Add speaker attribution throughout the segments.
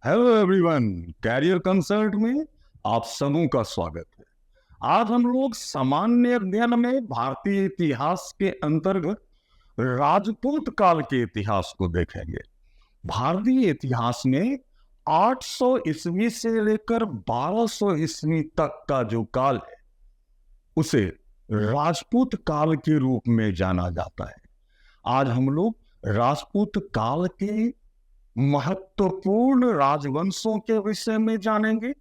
Speaker 1: Hello everyone, career consult में आप सबों का स्वागत है। आज हम लोग सामान्य अध्ययन में भारतीय इतिहास के अंतर्गत राजपूत काल के इतिहास को देखेंगे। भारतीय इतिहास में 800 ईस्वी से लेकर 1200 ईस्वी तक का जो काल है उसे राजपूत काल के रूप में जाना जाता है। आज हम लोग राजपूत काल के महत्वपूर्ण राजवंशों के विषय में जानेंगे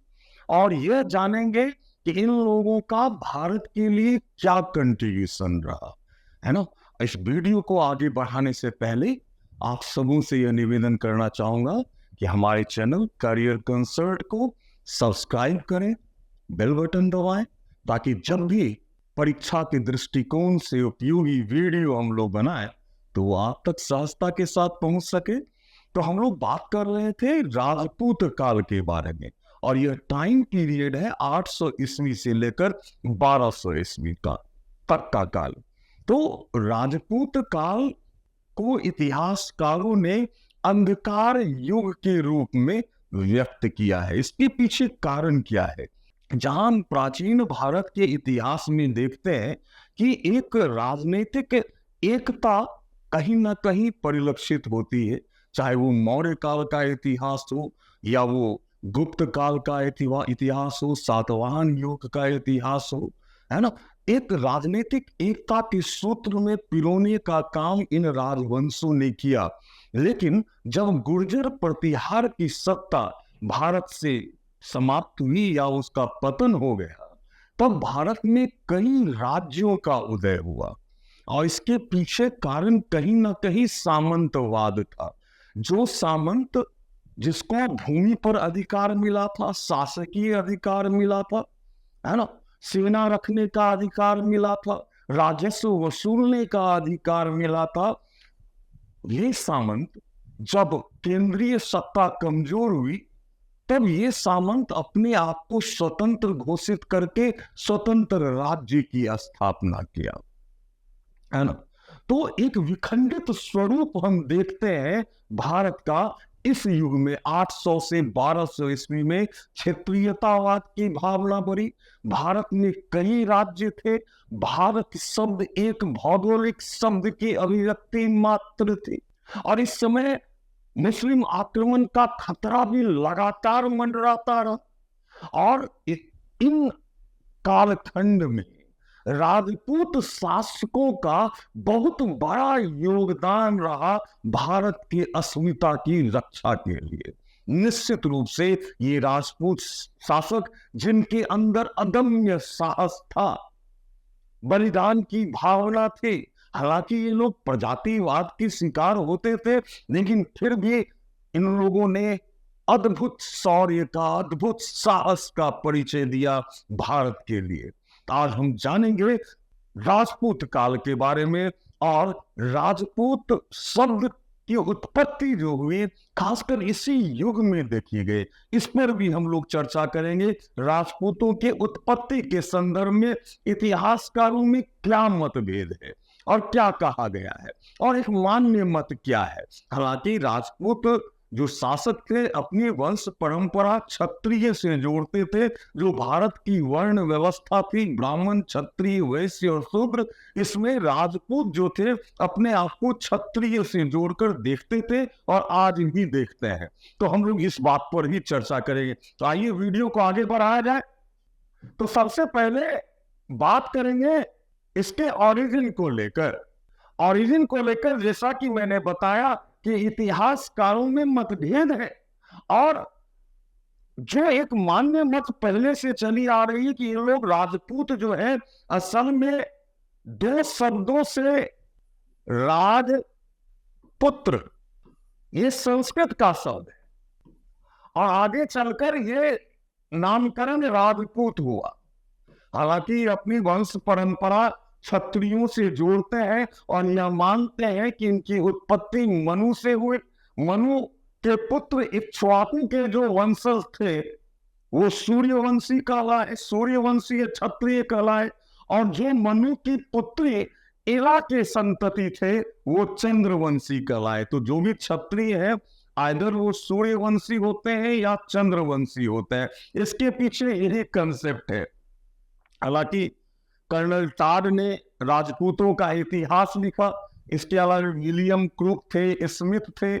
Speaker 1: और यह जानेंगे कि इन लोगों का भारत के लिए क्या कंट्रीब्यूशन रहा है ना। इस वीडियो को आगे बढ़ाने से पहले आप सबों से यह निवेदन करना चाहूंगा कि हमारे चैनल करियर कंसल्ट को सब्सक्राइब करें, बेल बटन दबाएं, ताकि जब भी परीक्षा के दृष्टिकोण से उपयोगी वीडियो हम लोग बनाएं तो वो आप तक सहजता के साथ पहुंच सके। तो हम लोग बात कर रहे थे राजपूत काल के बारे में और यह टाइम पीरियड है 800 ईस्वी से लेकर 1200 ईस्वी का तक का काल। तो राजपूत काल को इतिहासकारों ने अंधकार युग के रूप में व्यक्त किया है। इसके पीछे कारण क्या है? जहां हम प्राचीन भारत के इतिहास में देखते हैं कि एक राजनीतिक एकता कहीं ना कहीं परिलक्षित होती है, चाहे वो मौर्य काल का इतिहास हो या वो गुप्त काल का इतिहास हो, सातवाहन युग का इतिहास हो, है ना। एक राजनीतिक एकता के सूत्र में पिरोने का काम इन राजवंशों ने किया। लेकिन जब गुर्जर प्रतिहार की सत्ता भारत से समाप्त हुई या उसका पतन हो गया, तब भारत में कई राज्यों का उदय हुआ और इसके पीछे कारण कहीं ना कहीं सामंतवाद था। जो सामंत जिसको भूमि पर अधिकार मिला था, शासकीय अधिकार मिला था, है ना, सेना रखने का अधिकार मिला था, राजस्व वसूलने का अधिकार मिला था, ये सामंत जब केंद्रीय सत्ता कमजोर हुई तब ये सामंत अपने आप को स्वतंत्र घोषित करके स्वतंत्र राज्य की स्थापना किया, है ना। तो एक विखंडित स्वरूप हम देखते हैं भारत का इस युग में। 800 से 1200 ईस्वी में क्षेत्रीयतावाद की भावना बढ़ी। भारत में कई राज्य थे। भारत शब्द एक भौगोलिक शब्द की अभिव्यक्ति मात्र थी और इस समय मुस्लिम आक्रमण का खतरा भी लगातार मंडराता रहा। और इन कालखंड में राजपूत शासकों का बहुत बड़ा योगदान रहा भारत की अस्मिता की रक्षा के लिए। निश्चित रूप से ये राजपूत शासक जिनके अंदर अदम्य साहस था, बलिदान की भावना थी। हालांकि ये लोग प्रजातिवाद के शिकार होते थे, लेकिन फिर भी इन लोगों ने अद्भुत शौर्य का, अद्भुत साहस का परिचय दिया भारत के लिए। आज हम जानेंगे राजपूत काल के बारे में और राजपूत शब्द की उत्पत्ति जो हुई खासकर इसी युग में देखी गई, इस पर भी हम लोग चर्चा करेंगे। राजपूतों के उत्पत्ति के संदर्भ में इतिहासकारों में क्या मतभेद है और क्या कहा गया है और एक मान्य मत क्या है। हालांकि राजपूत जो शासक थे अपनी वंश परंपरा क्षत्रिय से जोड़ते थे। जो भारत की वर्ण व्यवस्था थी, ब्राह्मण, क्षत्रिय, वैश्य और शूद्र, इसमें राजपूत जो थे अपने आप को क्षत्रिय से जोड़कर देखते थे और आज भी देखते हैं। तो हम लोग इस बात पर ही चर्चा करेंगे। तो आइए वीडियो को आगे बढ़ाया जाए। तो सबसे पहले बात करेंगे इसके ओरिजिन को लेकर जैसा कि मैंने बताया कि इतिहासकारों में मतभेद है और जो एक मान्य मत पहले से चली आ रही है कि ये लोग राजपूत जो है असल में दो शब्दों से राजपुत्र, ये संस्कृत का शब्द है और आगे चलकर ये नामकरण राजपूत हुआ। हालांकि अपनी वंश परंपरा क्षत्रियों से जोड़ते हैं और यह मानते हैं कि इनकी उत्पत्ति मनु से हुई। मनु के पुत्र इक्ष्वाकु के जो वंशज थे वो सूर्यवंशी कहलाए, सूर्यवंशी क्षत्रिय कहलाए, और जो मनु की पुत्री इला के संतति थे वो चंद्रवंशी कहलाए। तो जो भी क्षत्रिय है आइदर वो सूर्यवंशी होते हैं या चंद्रवंशी होते हैं। इसके पीछे यही कंसेप्ट है। हालांकि कर्नल टाड ने राजपूतों का इतिहास लिखा, इसके अलावा विलियम क्रूक थे, स्मिथ थे,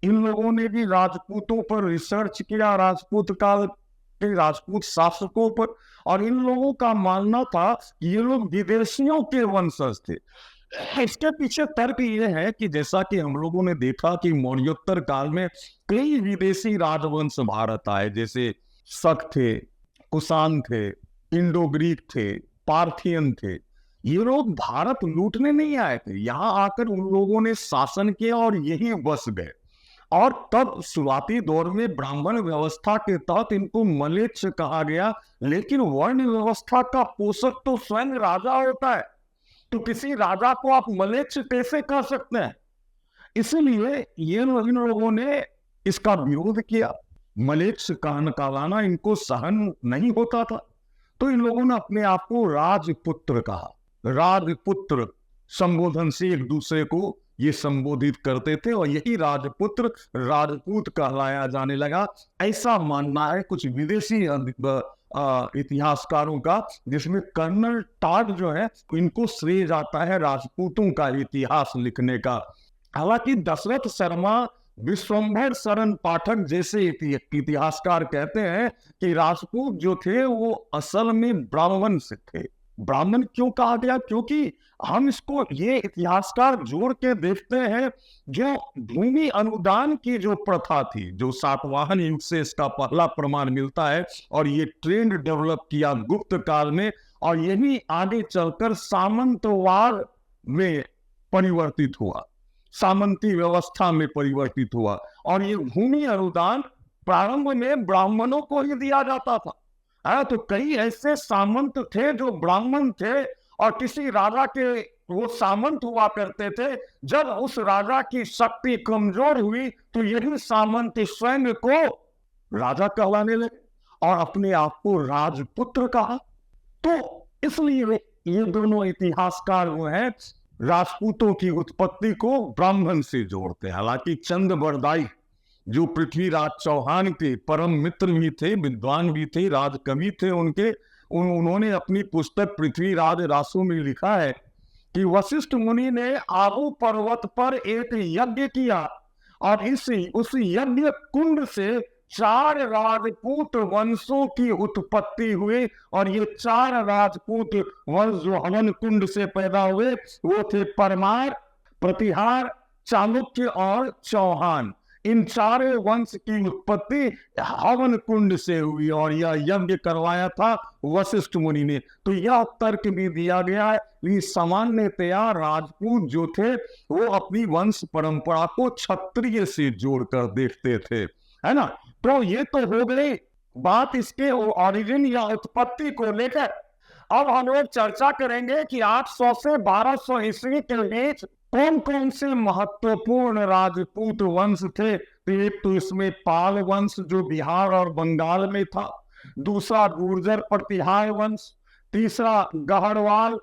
Speaker 1: इन लोगों ने भी राजपूतों पर रिसर्च किया, राजपूत काल के राजपूत शासकों पर, और इन लोगों का मानना था कि ये लोग विदेशियों के वंशज थे। इसके पीछे तर्क ये है कि जैसा कि हम लोगों ने देखा कि मौर्योत्तर काल में कई विदेशी राजवंश भारत आए, जैसे शक थे, कुषाण थे, इंडो ग्रीक थे, पार्थियन थे। ये लोग भारत लूटने नहीं आए थे, यहाँ आकर उन लोगों ने शासन किया और यही बस गए। और तब शुरुआती दौर में ब्राह्मण व्यवस्था के तहत इनको मलेच्छ कहा गया, लेकिन वर्ण व्यवस्था का पोषक तो स्वयं राजा होता है, तो किसी राजा को आप मलेच्छ कैसे कह सकते हैं? इसलिए इन लोगों ने इसका विरोध किया। मलेच्छ कहलाना इनको सहन नहीं होता था, तो इन लोगों ने अपने आप को राजपुत्र कहा। राजपुत्र संबोधन से एक दूसरे को ये संबोधित करते थे, और यही राजपुत्र राजपूत कहलाया जाने लगा। ऐसा मानना है कुछ विदेशी इतिहासकारों का, जिसमें कर्नल टाड जो है इनको श्रेय जाता है राजपूतों का इतिहास लिखने का। हालांकि दशरथ शर्मा, विश्वंभर शरण पाठक जैसे इतिहासकार कहते हैं कि राजपूत जो थे वो असल में ब्राह्मण से थे। ब्राह्मण क्यों कहा गया? क्योंकि हम इसको ये इतिहासकार जोड़ के देखते हैं, जो भूमि अनुदान की जो प्रथा थी, जो सातवाहन युग से इसका पहला प्रमाण मिलता है, और ये ट्रेंड डेवलप किया गुप्त काल में, और यही आगे चलकर सामंतवाद में परिवर्तित हुआ, सामंती व्यवस्था में परिवर्तित हुआ। और ये भूमि अनुदान प्रारंभ में ब्राह्मणों को ही दिया जाता था। तो कई ऐसे सामंत थे जो ब्राह्मण थे, और किसी राजा के वो सामंत हुआ करते थे। जब उस राजा की शक्ति कमजोर हुई तो यही सामंत स्वयं को राजा कहलाने लगे और अपने आप को राजपुत्र कहा। तो इसलिए ये दोनों इतिहासकार वो हैं राजपूतों की उत्पत्ति को ब्राह्मण से जोड़ते हैं। हालांकि चंद बरदाई जो पृथ्वीराज चौहान के परम मित्र भी थे, विद्वान भी थे, राजकवि थे, उन्होंने अपनी पुस्तक पृथ्वीराज रासो में लिखा है कि वशिष्ठ मुनि ने आबू पर्वत पर एक यज्ञ किया, और उस यज्ञ कुंड से 4 राजपूत वंशों की उत्पत्ति हुई, और ये 4 राजपूत वंश जो हवन कुंड से पैदा हुए वो थे परमार, प्रतिहार, चालुक्य और चौहान। इन 4 वंश की उत्पत्ति हवन कुंड से हुई, और यह यज्ञ करवाया था वशिष्ठ मुनि ने। तो यह तर्क भी दिया गया है कि सामान्यतया राजपूत जो थे वो अपनी वंश परंपरा को क्षत्रिय से जोड़कर देखते थे, है ना। तो ये तो हो गई बात इसके ओरिजिन या उत्पत्ति को लेकर। अब हम लोग चर्चा करेंगे कि 800 से 1200 ईस्वी के बीच कौन कौन से महत्वपूर्ण राजपूत वंश थे। एक तो इसमें पाल वंश जो बिहार और बंगाल में था, दूसरा गुर्जर प्रतिहार वंश, तीसरा गढ़वाल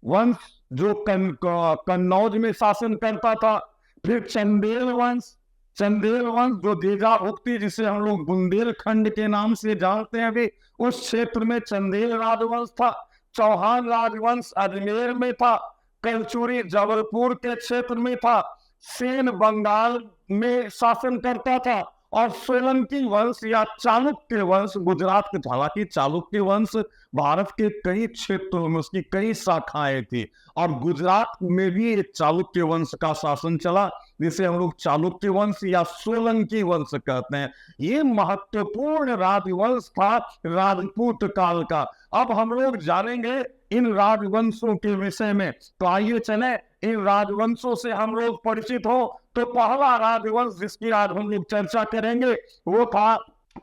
Speaker 1: वंश जो कन्नौज में शासन करता था, फिर चंदेल वंश जो देजाभुक्ति जिसे हम लोग बुंदेलखंड के नाम से जानते हैं अभी, उस क्षेत्र में चंदेल राजवंश था। चौहान राजवंश अजमेर में था, कलचुरी जबलपुर के क्षेत्र में था, सेन बंगाल में शासन करता था, और सोलंकी वंश या चालुक्य वंश गुजरात के था। हालांकि चालुक्य वंश भारत के कई क्षेत्रों में उसकी कई शाखाएं थी, और गुजरात में भी एक चालुक्य वंश का शासन चला, जिसे हम लोग चालुक्य वंश या सोलंकी वंश कहते हैं। ये महत्वपूर्ण राजवंश था राजपूत काल का। अब हम लोग जानेंगे इन राजवंशों के विषय में, तो आइए चले इन राजवंशों से हम लोग परिचित हो। तो पहला राजवंश जिसकी आज हम लोग चर्चा करेंगे वो था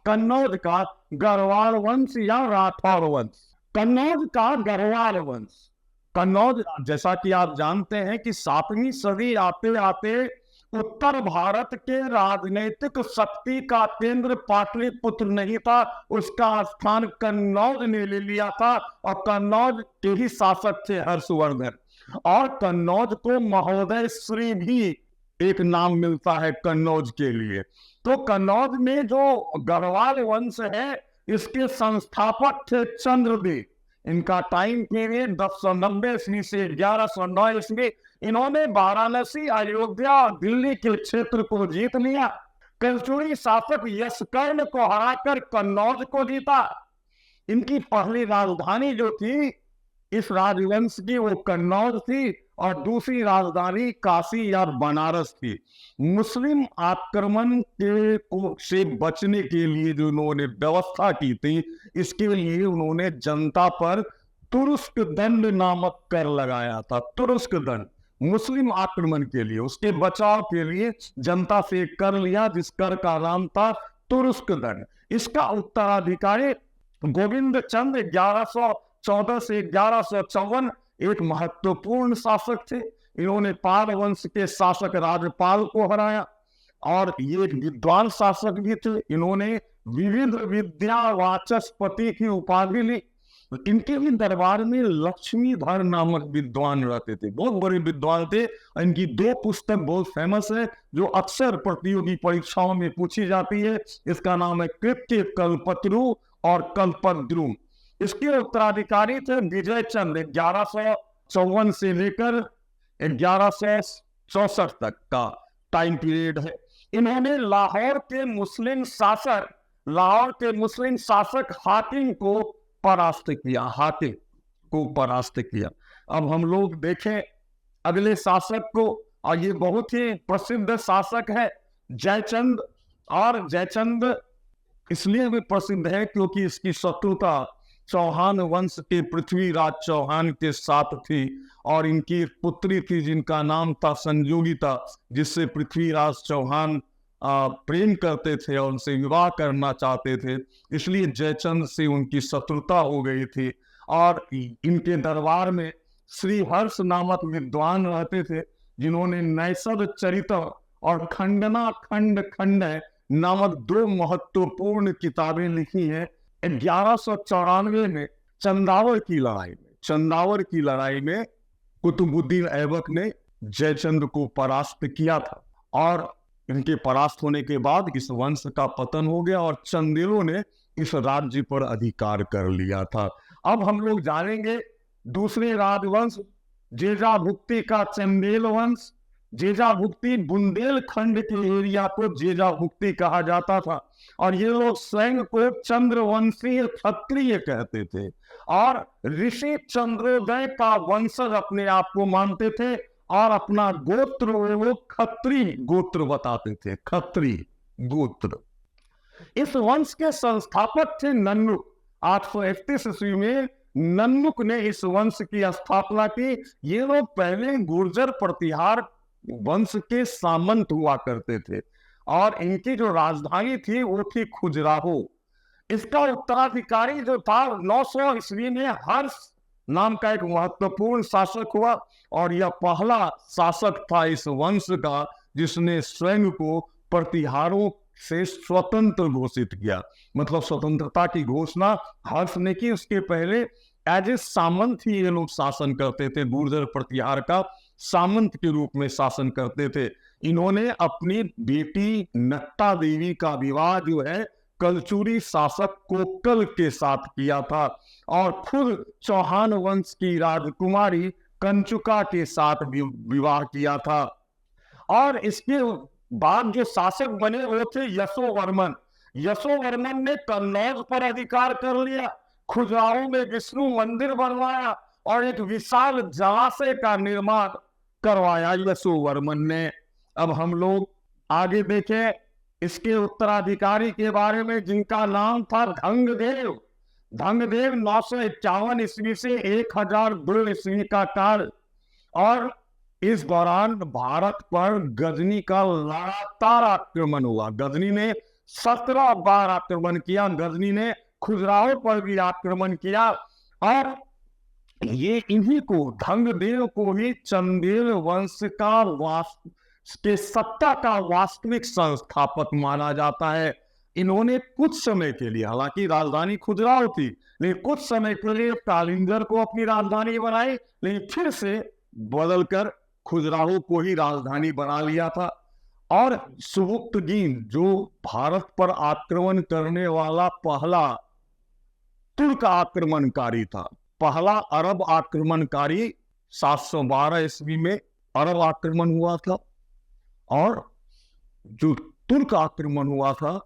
Speaker 1: कन्नौज का गढ़वाल वंश या राठौर वंश। कन्नौज का गढ़वाल वंश। कन्नौज, जैसा कि आप जानते हैं कि 7वीं सदी आते आते उत्तर भारत के राजनीतिक शक्ति का केंद्र पाटलिपुत्र नहीं था, उसका स्थान कन्नौज ने ले लिया था, और कन्नौज के ही शासक थे हर्षवर्धन। और कन्नौज को महोदय श्री भी एक नाम मिलता है कन्नौज के लिए। तो कन्नौज में जो गढ़वाल वंश है, इसके संस्थापक थे चंद्रदेव। इनका टाइम पीरियड 1090 ईस्वी से 1109 ईस्वी। इन्होंने वाराणसी, अयोध्या और दिल्ली के क्षेत्र को जीत लिया। कलचुरी शासक यशकर्ण को हराकर कन्नौज को जीता। इनकी पहली राजधानी जो थी इस राजवंश की, वो कन्नौज थी, और दूसरी राजधानी काशी या बनारस थी। मुस्लिम आक्रमण से बचने के लिए जो उन्होंने व्यवस्था की थी, इसके लिए उन्होंने जनता पर तुरुस्क दंड नामक कर लगाया था। तुरुस्क दंड मुस्लिम आक्रमण के लिए, उसके बचाव के लिए जनता से कर लिया, जिस कर का नाम था तुरुस्क दंड। इसका उत्तराधिकारी गोविंद चंद्र 1114 से 1154 एक महत्वपूर्ण शासक थे। इन्होंने पाल वंश के शासक राजपाल को हराया, और ये विद्वान शासक भी थे। इन्होंने विविध विद्या वाचस्पति की उपाधि ली। इनके भी दरबार में लक्ष्मीधर नामक विद्वान रहते थे, बहुत बड़े विद्वान थे। इनकी दो पुस्तक बहुत फेमस है, जो अक्सर प्रतियोगी परीक्षाओं में पूछी जाती है। इसका नाम है कृत्य कल्पतरु और कल्पद्रुम। इसके उत्तराधिकारी थे विजय चंद्र। 1154 से लेकर 1164 तक का टाइम पीरियड है। इन्होंने लाहौर के मुस्लिम शासक हाकिम को परास्त किया। अब हम लोग देखें अगले शासक को, और ये बहुत ही प्रसिद्ध शासक है जयचंद। और जयचंद इसलिए भी प्रसिद्ध है क्योंकि इसकी शत्रुता चौहान वंश के पृथ्वीराज चौहान के साथ थी, और इनकी एक पुत्री थी जिनका नाम था संजोगिता, जिससे पृथ्वीराज चौहान प्रेम करते थे और उनसे विवाह करना चाहते थे। इसलिए जयचंद से उनकी शत्रुता हो गई थी। और इनके दरबार में श्री हर्ष नामक विद्वान रहते थे, जिन्होंने नैषध चरित्र और खंडना खंड नामक दो महत्वपूर्ण किताबें लिखी हैं। 1194 में चंदावर की लड़ाई में कुतुबुद्दीन ऐबक ने जयचंद को परास्त किया था, और इनके परास्त होने के बाद इस वंश का पतन हो गया और चंदेलों ने इस राज्य पर अधिकार कर लिया था। अब हम लोग जानेंगे दूसरे राजवंश जेजाभुक्ति का चंदेल वंश। जेजाभुक्ति बुंदेलखंड के एरिया को जेजाभुक्ति कहा जाता था, और ये लोग स्वयं को चंद्रवंशीय क्षत्रिय कहते थे, और ऋषि चंद्रोदय का वंशज अपने आप को मानते थे, और अपना गोत्र वो खत्री गोत्र बताते थे, खत्री गोत्र। इस वंश के संस्थापक थे नन्नुक। 831 ईस्वी में नन्नुक ने इस वंश की स्थापना की। ये लोग पहले गुर्जर प्रतिहार वंश के सामंत हुआ करते थे, और इनकी जो राजधानी थी वो थी खुजराहो। इसका उत्तराधिकारी जो था 900 ईस्वी में हर्ष नाम का एक महत्वपूर्ण शासक हुआ, और यह पहला शासक था इस वंश का जिसने स्वयं को प्रतिहारों से स्वतंत्र घोषित किया। मतलब स्वतंत्रता की घोषणा हर्ष ने की। उसके पहले एज ए सामंत ही ये लोग शासन करते थे, गुर्जर प्रतिहार का सामंत के रूप में शासन करते थे। इन्होंने अपनी बेटी नट्टा देवी का विवाह जो है कलचुरी शासक कोक्कल के साथ किया था, और खुद चौहान वंश की राजकुमारी कंचुका के साथ भी विवाह किया था। और इसके बाद जो शासक बने वो थे यशोवर्मन। यशोवर्मन ने कन्नौज पर अधिकार कर लिया, खुजराहो में विष्णु मंदिर बनवाया, और एक विशाल जलाशय का निर्माण करवाया यशोवर्मन ने। अब हम लोग आगे देखें इसके उत्तराधिकारी के बारे में, जिनका नाम था धंगदेव। धंगदेव 951 ईस्वी से 1002 ईस्वी का काल, और इस दौरान भारत पर गजनी का लगातार आक्रमण हुआ। गजनी ने 17 बार आक्रमण किया। गजनी ने खुजराहो पर भी आक्रमण किया, और ये इन्हीं को, धंगदेव को ही चंदेल वंश के सत्ता का वास्तविक संस्थापक माना जाता है। इन्होंने कुछ समय के लिए, हालांकि राजधानी खुजराहो थी, लेकिन कुछ समय के लिए कालिंगर को अपनी राजधानी बनाई, लेकिन फिर से बदलकर खजुराहो को ही राजधानी बना लिया था। और सुबुक्तगीन जो भारत पर आक्रमण करने वाला पहला तुर्क आक्रमणकारी था, पहला अरब आक्रमणकारी 712 ईस्वी में अरब आक्रमण हुआ था। और जो तुर्क आक्रमण हुआ था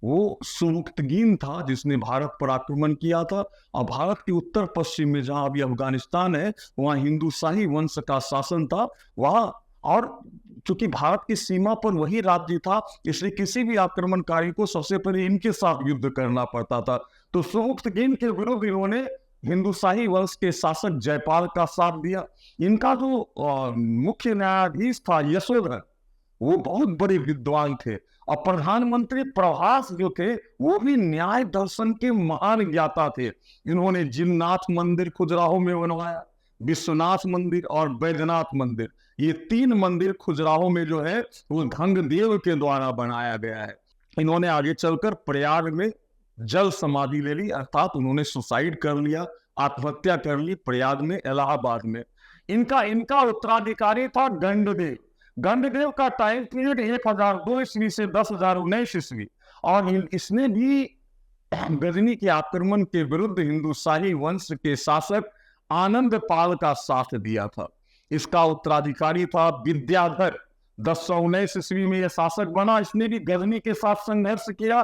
Speaker 1: वो सुबुक्तगीन था जिसने भारत पर आक्रमण किया था। और भारत के उत्तर पश्चिम में जहां अभी अफगानिस्तान है वहां हिंदुशाही वंश का शासन था वहां। और चूंकि भारत की सीमा पर वही राज्य था इसलिए किसी भी आक्रमणकारी को सबसे पहले इनके साथ युद्ध करना पड़ता था। तो सुबुक्तगीन के विरुद्ध इन्होंने हिंदुशाही वंश के शासक जयपाल का साथ दिया। इनका जो मुख्य न्यायाधीश था यशोधर, वो बहुत बड़े विद्वान थे। और प्रधानमंत्री प्रभास जो थे वो भी न्याय दर्शन के महान ज्ञाता थे। इन्होंने जिननाथ मंदिर खजुराहो में बनवाया, विश्वनाथ मंदिर और बैद्यनाथ मंदिर, ये 3 मंदिर खजुराहो में जो है वो धंगदेव के द्वारा बनाया गया है। इन्होंने आगे चलकर प्रयाग में जल समाधि ले ली, अर्थात उन्होंने सुसाइड कर लिया, आत्महत्या कर ली प्रयाग में, इलाहाबाद में। इनका उत्तराधिकारी था गंडदेव। गंडदेव का टाइम पीरियड 1002 ईस्वी से 10,019 ईस्वी। और इसने भी गजनी के आक्रमण के विरुद्ध हिंदुशाही वंश के शासक आनंदपाल का साथ दिया था। इसका उत्तराधिकारी था विद्याधर। 1019 ईस्वी में यह शासक बना। इसने भी गजनी के साथ संघर्ष किया।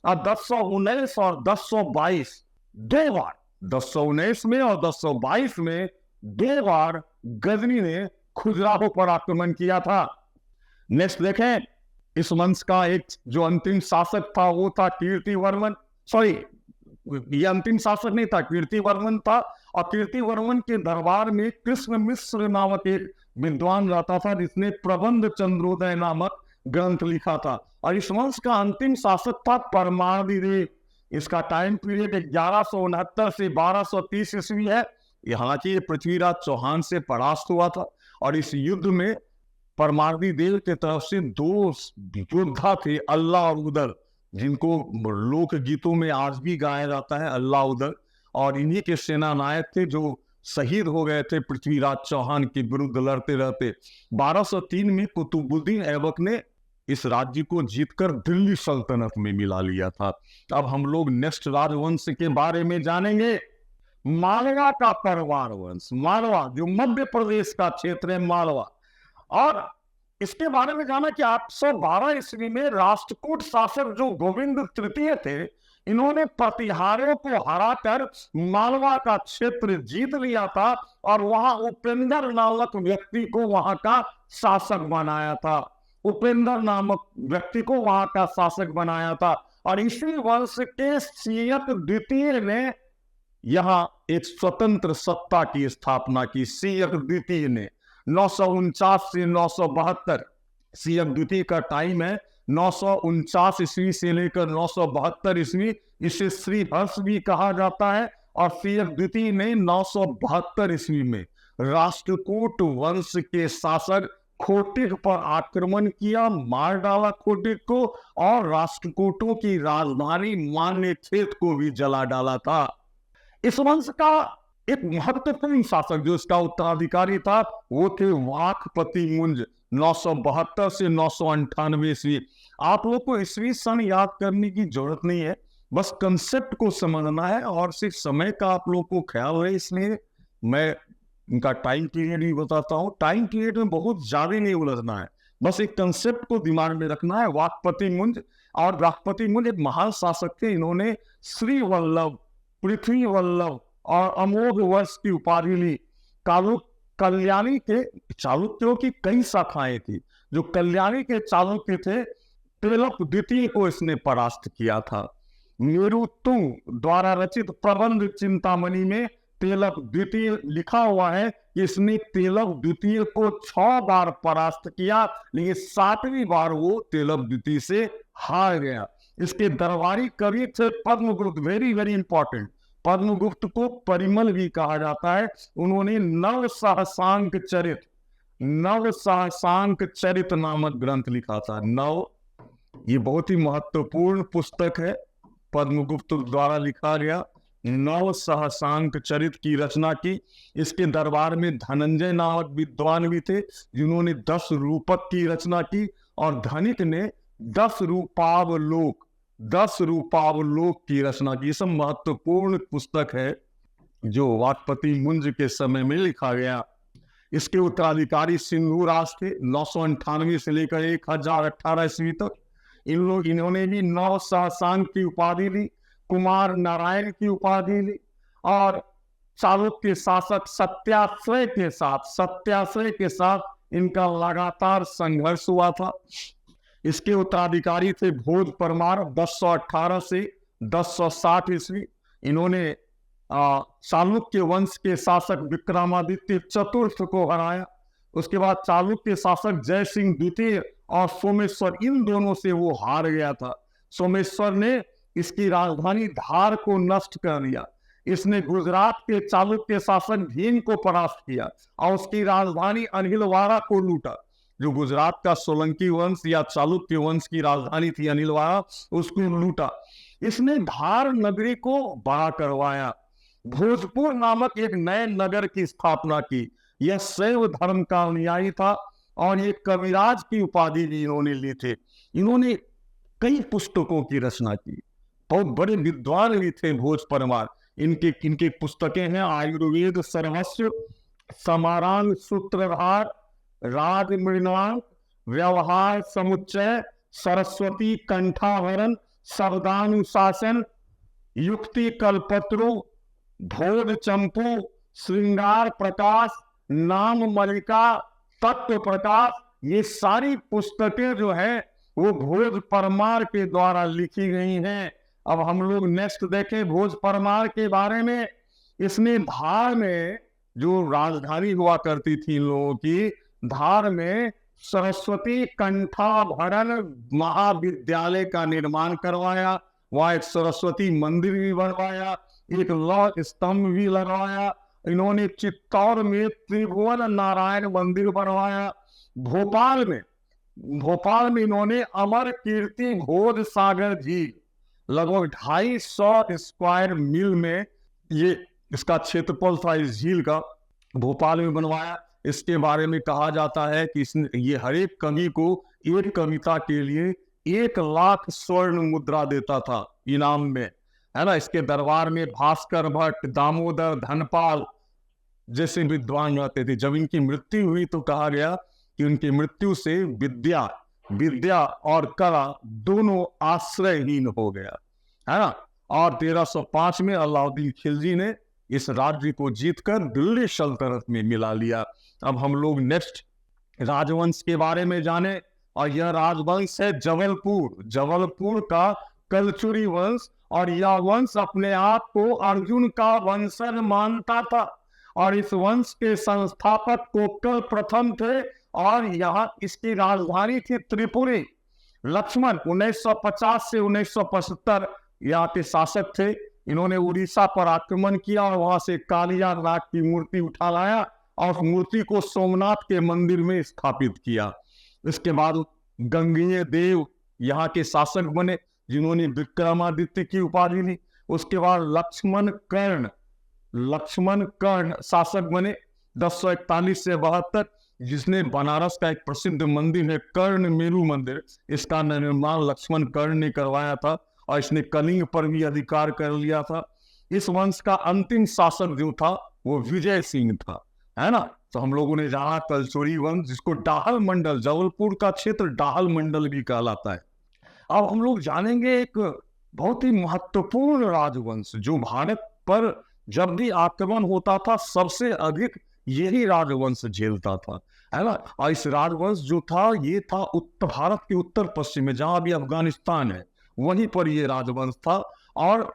Speaker 1: और 1019 और 1022 दो बार, 1019 में और 1022 में 2 बार गजनी ने खजुराहो पर आक्रमण किया था। नेक्स्ट देखें, इस वंश का एक जो अंतिम शासक था वो था कीर्तिवर्मन। सॉरी, ये अंतिम शासक नहीं था, कीर्तिवर्मन था। और कीर्तिवर्मन के दरबार में कृष्ण मिश्र नामक एक विद्वान रहता था जिसने प्रबंध चंद्रोदय नामक ग्रंथ लिखा था। और इस वंश का अंतिम शासक था परमार्दी। इसका टाइम पीरियड 1169 से 1230 ईस्वी है। हालांकि ये पृथ्वीराज चौहान से परास्त हुआ था। और इस युद्ध में परमार्दी देव की तरफ से 2 योद्धा थे, अल्लाह और उदल, जिनको लोक गीतों में आज भी गाया जाता है, अल्लाह उदल। और इन्हीं के सेना नायक थे जो शहीद हो गए थे पृथ्वीराज चौहान के विरुद्ध लड़ते रहते। 1203 में कुतुबुद्दीन ऐबक ने इस राज्य को जीतकर दिल्ली सल्तनत में मिला लिया था। अब हम लोग नेक्स्ट राजवंश के बारे में जानेंगे। मालवा का परवार वंश, मालवा जो मध्य प्रदेश का क्षेत्र है, मालवा। और इसके बारे में जाना कि 812 ईस्वी में राष्ट्रकूट शासक जो गोविंद तृतीय थे, इन्होंने प्रतिहारों को हराकर मालवा का क्षेत्र जीत लिया था। और वहां उपेंद्र नामक व्यक्ति को वहां का शासक बनाया था। उपेंद्र नामक व्यक्ति को वहां का शासक बनाया था। और इसी वंश के सियक द्वितीय ने यहां एक स्वतंत्र सत्ता की स्थापना की। सियक द्वितीय ने 949 से 972, सियक द्वितीय का टाइम है 949 ईस्वी से लेकर 972 ईस्वी। इसे श्री हर्ष भी कहा जाता है। और सियक द्वितीय ने 972 ईस्वी में राष्ट्रकूट वंश के शासक खोटिक पर आक्रमण किया, मार डाला खोटिक को, और राष्ट्रकूटों की राजधानी मान्यखेत को भी जला डाला था। इस वंश का एक महत्वपूर्ण शासक जो इसका उत्तराधिकारी था वो थे वाकपति मुंज। 972 से 998 ईस्वी। आप लोग को ईस्वी सन याद करने की जरूरत नहीं है, बस कंसेप्ट को समझना है और सिर्फ समय का आप लोग को ख्याल रहे, इसलिए मैं इनका टाइम पीरियड भी बताता हूँ। टाइम पीरियड में बहुत ज्यादा नहीं उलझना है, बस एक कंसेप्ट को दिमाग में रखना है। वाकपति मुंज, और वाकपति मुंज एक महान शासक थे। इन्होंने श्री वल्लभ, पृथ्वी वल्लभ और अमोघ वर्ष की उपाधि ली। कल्याणी के चालुक्यों की कई शाखाएं थी। जो कल्याणी के चालुक्य थे, तेलप द्वितीय को इसने परास्त किया था। मेरुतुंग द्वारा रचित प्रबंध चिंतामणि में तेलप द्वितीय लिखा हुआ है कि इसने तेलप द्वितीय को 6 बार परास्त किया, लेकिन 7वीं बार वो तेलप द्वितीय से हार गया। इसके दरबारी कवि थे Padmagupta, very very important. Padmagupta को परिमल भी कहा जाता है। उन्होंने नव सहसांक चरित नामक ग्रंथ लिखा था। ये बहुत ही महत्वपूर्ण पुस्तक है, पद्मगुप्त द्वारा लिखा गया। नव सहसांक चरित की रचना की। इसके दरबार में धनंजय नामक विद्वान भी थे जिन्होंने 10 रूपक की रचना की, और धनिक ने 10 रूपावलोक की रचना की। सब महत्वपूर्ण पुस्तक है जो वाजपेयी मुंज के समय में लिखा गया। इसके उत्तराधिकारी सिंधु राज थे 998 से लेकर 1018 ईस्वी तक। इन्होंने भी नव सहसांक की उपाधि ली, कुमार नारायण की उपाधि ली, और चालुक्य शासक सत्याश्रय के साथ इनका लगातार संघर्ष हुआ था। इसके उत्तराधिकारी थे भोज परमार 1018 से 1060 ईस्वी। इन्होंने चालुक्य वंश के शासक विक्रमादित्य चतुर्थ को हराया। उसके बाद चालुक्य शासक जय सिंह द्वितीय और सोमेश्वर, इन दोनों से वो हार गया था। सोमेश्वर ने इसकी राजधानी धार को नष्ट कर दिया। इसने गुजरात के चालुक्य शासक भीम को परास्त किया और उसकी राजधानी अनिलवाड़ा को लूटा। जो गुजरात का सोलंकी वंश या चालुक्य वंश की राजधानी थी अनिलवाड़ा, उसको लूटा। इसने धार नगरी को बड़ा करवाया। भोजपुर नामक एक नए नगर की स्थापना की। यह शैव धर्म का अनुयायी था और ये कविराज की उपाधि भी इन्होंने ली थी। इन्होंने कई पुस्तकों की रचना की, बहुत बड़े विद्वान भी थे भोज परमार। इनके पुस्तकें हैं आयुर्वेद सर्वस्व, समारांग सूत्रधार, राज मृणांक, व्यवहार समुच्चय, सरस्वती कंठाभरण, शब्दानुशासन, युक्ति कल्पत्रु, भोज चंपू, श्रृंगार प्रकाश, नाम मलिका, तत्व प्रकाश। ये सारी पुस्तकें जो है वो भोज परमार के द्वारा लिखी गई हैं। अब हम लोग नेक्स्ट देखें भोज परमार के बारे में। इसने धार में, जो राजधानी हुआ करती थी इन लोगों की, धार में सरस्वती कंठाभरण महाविद्यालय का निर्माण करवाया। वहां एक सरस्वती मंदिर भी बनवाया, एक लौह स्तंभ भी लगवाया। इन्होंने चित्तौड़ में त्रिभुवन नारायण मंदिर बनवाया। भोपाल में इन्होंने अमर कीर्ति भोज सागर झील, लगभग 250 स्क्वायर मील में ये इसका क्षेत्रफल था इस झील का, भोपाल में बनवाया। इसके बारे में कहा जाता है कि ये हर एक कवि को एक कविता के लिए 1 लाख स्वर्ण मुद्रा देता था इनाम में, है ना। इसके दरबार में भास्कर भट्ट, दामोदर, धनपाल जैसे विद्वान रहते थे। जब इनकी मृत्यु हुई तो कहा गया कि उनकी मृत्यु से विद्या और कला दोनों आश्रयहीन हो गया, है ना। और 1305 में अलाउद्दीन खिलजी ने इस राज्य को जीतकर दिल्ली सल्तनत में मिला लिया। अब हम लोग नेक्स्ट राजवंश के बारे में जाने, और यह राजवंश है जबलपुर का कलचुरी वंश। और यह वंश अपने आप को अर्जुन का वंशज मानता था, और इस वंश के संस्थापक कोकल प्रथम थे, और यहाँ इसकी राजधानी थी त्रिपुरी। लक्ष्मण 1950 से 1975 यहाँ के शासक थे। इन्होंने उड़ीसा पर आक्रमण किया और वहां से कालिया नाग की मूर्ति उठा लाया और उस मूर्ति को सोमनाथ के मंदिर में स्थापित किया। इसके बाद गंगेय देव यहाँ के शासक बने, जिन्होंने विक्रमादित्य की उपाधि ली। उसके बाद लक्ष्मण कर्ण शासक बने 1041 से 72, जिसने बनारस का एक प्रसिद्ध मंदिर है कर्ण मेरू मंदिर, इसका निर्माण लक्ष्मण कर्ण ने करवाया था, और इसने कलिंग पर भी अधिकार कर लिया था। इस वंश का अंतिम शासक जो था वो विजय सिंह था, है ना। तो हम लोगों ने जाना कलचुरी वंश, जिसको डाहल मंडल, जबलपुर का क्षेत्र डाहल मंडल भी कहलाता है। अब हम लोग जानेंगे एक बहुत ही महत्वपूर्ण राजवंश, जो भारत पर जब भी आक्रमण होता था सबसे अधिक यही राजवंश झेलता था, है ना। और इस राजवंश जो था ये था उत्तर भारत के उत्तर पश्चिम में, जहां अभी अफगानिस्तान है वहीं पर ये राजवंश था। और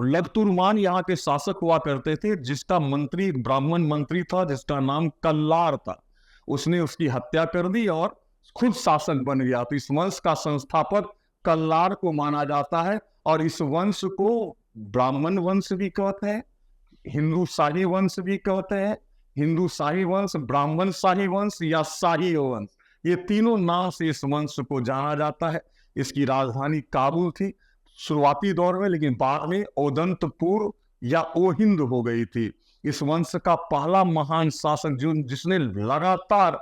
Speaker 1: लखतुर्मान यहाँ के शासक हुआ करते थे, जिसका मंत्री ब्राह्मण मंत्री था जिसका नाम कल्लार था। उसने उसकी हत्या कर दी और खुद शासक बन गया। तो इस वंश का संस्थापक कल्लार को माना जाता है, और इस वंश को ब्राह्मण वंश भी कहते हैं, हिंदू शाही वंश भी कहते हैं। हिंदू शाही वंश, ब्राह्मण शाही वंश या शाही वंश, ये तीनों नाम से इस वंश को जाना जाता है। इसकी राजधानी काबुल थी शुरुआती दौर में, लेकिन बाद में ओदंतपुर या ओहिंद हो गई थी। इस वंश का पहला महान शासक जिसने लगातार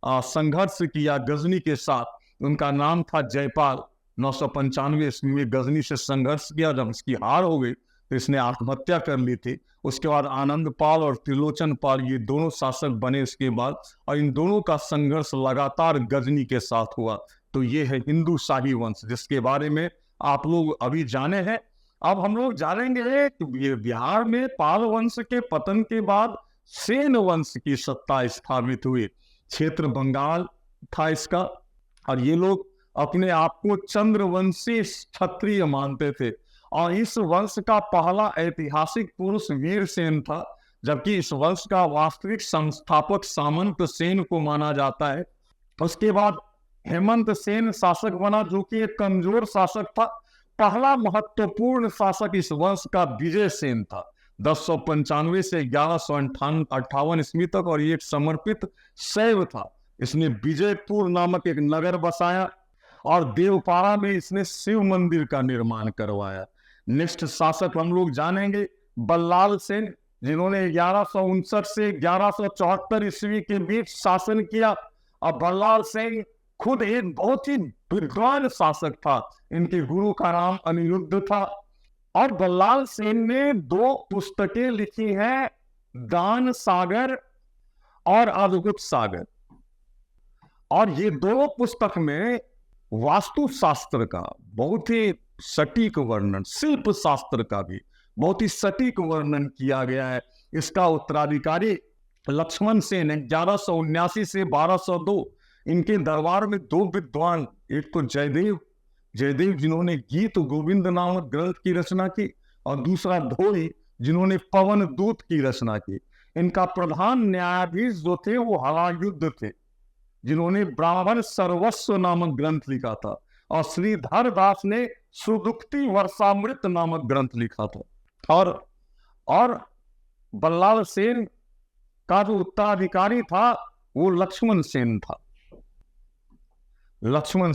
Speaker 1: संघर्ष किया गजनी के साथ, उनका नाम था जयपाल। 995 ईस्वी में गजनी से संघर्ष किया, जब इसकी हार हो गई तो इसने आत्महत्या कर ली थी। उसके बाद आनंद पाल और त्रिलोचन पाल ये दोनों शासक बने इसके बाद, और इन दोनों का संघर्ष लगातार गजनी के साथ हुआ। तो ये है हिंदू शाही वंश, जिसके बारे में आप लोग अभी जाने हैं। अब हम लोग जानेंगे कि बिहार में पाल वंश के पतन के बाद सेन वंश की सत्ता स्थापित हुई। क्षेत्र बंगाल था इसका, और ये लोग अपने आप को चंद्रवंशी क्षत्रिय मानते थे। और इस वंश का पहला ऐतिहासिक पुरुष वीरसेन था, जबकि इस वंश का वास्तविक संस्थापक सामंत सेन को माना जाता है। उसके बाद हेमंत सेन शासक बना, जो कि एक कमजोर शासक था। पहला महत्वपूर्ण शासक इस वंश का विजय सेन था, 1095 से 1158 ईस्वी तक, और ये एक समर्पित शैव था। इसने विजयपुर नामक एक नगर बसाया और देवपाड़ा में इसने शिव मंदिर का निर्माण करवाया। नेक्स्ट शासक हम लोग जानेंगे बल्लाल सेन, जिन्होंने 1159 से 1174 ईस्वी के बीच शासन किया। और बल्लाल सेन खुद एक बहुत ही विद्वान शासक था। इनके गुरु का नाम अनिरुद्ध था। और बल्लाल सेन ने 2 पुस्तकें लिखी हैं, दान सागर और अद्भुत सागर। और ये दोनों पुस्तक में वास्तु शास्त्र का बहुत ही सटीक वर्णन, शिल्प शास्त्र का भी बहुत ही सटीक वर्णन किया गया है। इसका उत्तराधिकारी लक्ष्मण सेन 1179 से 1202। इनके दरबार में 2 विद्वान, एक तो जयदेव जिन्होंने गीत गोविंद नामक ग्रंथ की रचना की, और दूसरा धोई जिन्होंने पवन दूत की रचना की। इनका प्रधान न्यायाधीश जो थे वो हलायुद्ध थे, जिन्होंने ब्राह्मण सर्वस्व नामक ग्रंथ लिखा था। और श्रीधर दास ने सुदुक्ति वर्षामृत नामक ग्रंथ लिखा था। और बल्लाल सेन का जो उत्तराधिकारी था वो लक्ष्मण सेन था। लक्ष्मण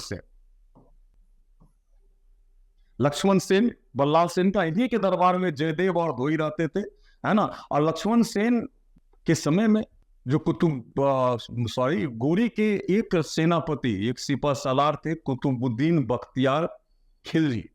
Speaker 1: सेन बल्लाल सेन का, इन्हीं के दरबार में जयदेव और धोई रहते थे, है ना। और लक्ष्मण सेन के समय में जो गोरी के एक सेनापति, एक सिपह सालार थे, कुतुबुद्दीन बख्तियार खिलजी।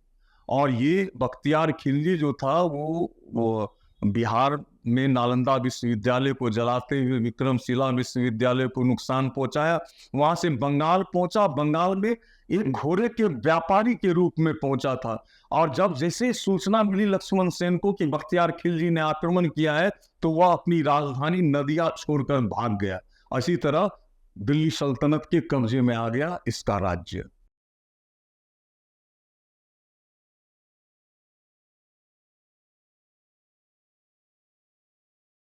Speaker 1: और ये बख्तियार खिलजी जो था वो बिहार में नालंदा विश्वविद्यालय को जलाते हुए विक्रमशिला विश्वविद्यालय को नुकसान पहुंचाया। वहां से बंगाल पहुंचा। बंगाल में एक घोड़े के व्यापारी के रूप में पहुंचा था। और जब जैसे सूचना मिली लक्ष्मण सेन को कि बख्तियार खिलजी ने आक्रमण किया है, तो वह अपनी राजधानी नदिया छोड़कर भाग गया। इसी तरह दिल्ली सल्तनत के कब्जे में आ गया इसका राज्य।